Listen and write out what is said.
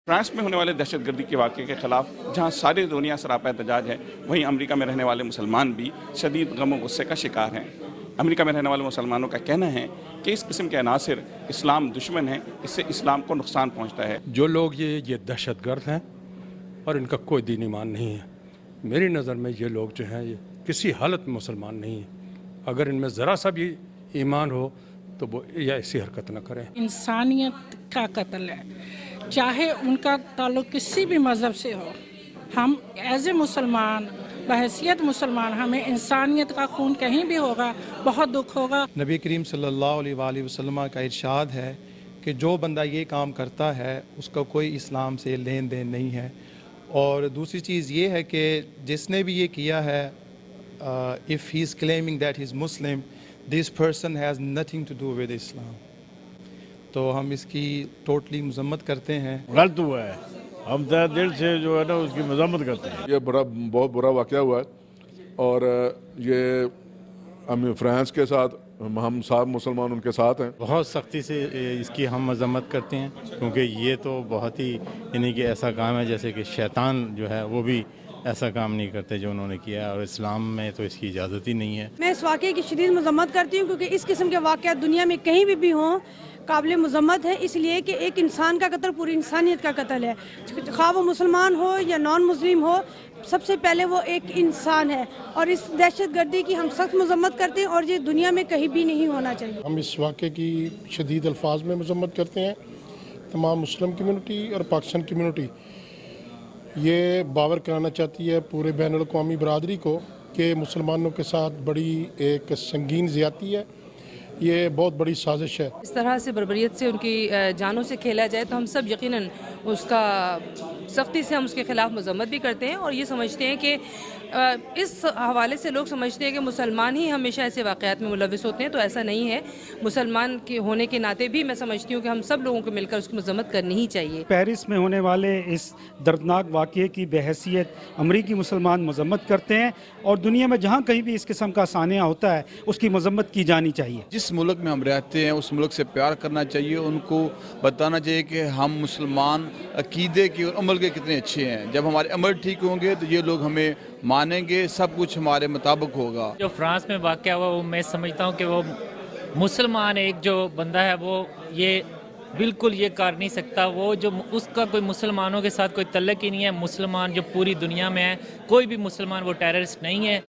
France میں ہونے والے دہشت گردی کے واقعے کے خلاف جہاں ساری دنیا سراپا احتجاج ہے، وہیں امریکہ میں رہنے والے مسلمان بھی شدید غم و غصے کا شکار ہیں۔ امریکہ میں رہنے والے مسلمانوں کا کہنا ہے کہ اس قسم کے عناصر اسلام دشمن ہیں، اس سے اسلام کو نقصان پہنچتا ہے۔ جو لوگ یہ دہشت گرد ہیں اور ان کا کوئی دین ایمان نہیں ہے، میری نظر میں یہ لوگ جو ہیں یہ کسی حالت میں مسلمان نہیں ہیں۔ اگر ان میں ذرا سا بھی ایمان ہو تو وہ یہ ایسی حرکت نہ کریں۔ انسانیت کا قتل ہے، چاہے ان کا تعلق کسی بھی مذہب سے ہو۔ ہم ایز اے مسلمان، بحیثیت مسلمان، ہمیں انسانیت کا خون کہیں بھی ہوگا بہت دکھ ہوگا۔ نبی کریم صلی اللہ علیہ وآلہ وسلم کا ارشاد ہے کہ جو بندہ یہ کام کرتا ہے اس کا کوئی اسلام سے لین دین نہیں ہے۔ اور دوسری چیز یہ ہے کہ جس نے بھی یہ کیا ہے if he is claiming that he is Muslim, this person has nothing to do with Islam۔ تو ہم اس کی ٹوٹلی مذمت کرتے ہیں۔ غلط ہوا ہے، ہم دل سے جو ہے نا اس کی مذمت کرتے ہیں۔ یہ بہت برا واقعہ ہوا ہے اور یہ ہم فرانس کے ساتھ ہم سب مسلمان ان کے ساتھ ہیں۔ بہت سختی سے اس کی ہم مذمت کرتے ہیں، کیونکہ یہ تو بہت ہی یعنی کہ ایسا کام ہے جیسے کہ شیطان جو ہے وہ بھی ایسا کام نہیں کرتے جو انہوں نے کیا، اور اسلام میں تو اس کی اجازت ہی نہیں ہے۔ میں اس واقعے کی شدید مذمت کرتی ہوں، کیونکہ اس قسم کے واقعات دنیا میں کہیں بھی ہوں قابل مذمت ہے، اس لیے کہ ایک انسان کا قتل پوری انسانیت کا قتل ہے، خواہ وہ مسلمان ہو یا نان مسلم ہو، سب سے پہلے وہ ایک انسان ہے، اور اس دہشت گردی کی ہم سخت مذمت کرتے ہیں، اور یہ دنیا میں کہیں بھی نہیں ہونا چاہیے۔ ہم اس واقعے کی شدید الفاظ میں مذمت کرتے ہیں۔ تمام مسلم کمیونٹی اور پاکستان کمیونٹی یہ باور کرانا چاہتی ہے پورے بین الاقوامی برادری کو کہ مسلمانوں کے ساتھ بڑی ایک سنگین زیادتی ہے، یہ بہت بڑی سازش ہے۔ اس طرح سے بربریت سے ان کی جانوں سے کھیلا جائے تو ہم سب یقیناً اس کا سختی سے ہم اس کے خلاف مذمت بھی کرتے ہیں، اور یہ سمجھتے ہیں کہ اس حوالے سے لوگ سمجھتے ہیں کہ مسلمان ہی ہمیشہ ایسے واقعات میں ملوث ہوتے ہیں، تو ایسا نہیں ہے۔ مسلمان کے ہونے کے ناطے بھی میں سمجھتی ہوں کہ ہم سب لوگوں کو مل کر اس کی مذمت کرنی ہی چاہیے۔ پیرس میں ہونے والے اس دردناک واقعے کی بحیثیت امریکی مسلمان مذمت کرتے ہیں، اور دنیا میں جہاں کہیں بھی اس قسم کا سانحہ ہوتا ہے اس کی مذمت کی جانی چاہیے۔ جس ملک میں ہم رہتے ہیں اس ملک سے پیار کرنا چاہیے، ان کو بتانا چاہیے کہ ہم مسلمان عقیدے کے اور عمل کے کتنے اچھے ہیں۔ جب ہمارے عمل ٹھیک ہوں گے تو یہ لوگ ہمیں مانیں گے، سب کچھ ہمارے مطابق ہوگا۔ جو فرانس میں واقعہ ہوا وہ میں سمجھتا ہوں کہ وہ مسلمان ایک جو بندہ ہے وہ یہ بالکل یہ کر نہیں سکتا، وہ جو اس کا کوئی مسلمانوں کے ساتھ کوئی تعلق ہی نہیں ہے۔ مسلمان جو پوری دنیا میں ہے، کوئی بھی مسلمان وہ ٹیررسٹ نہیں ہے۔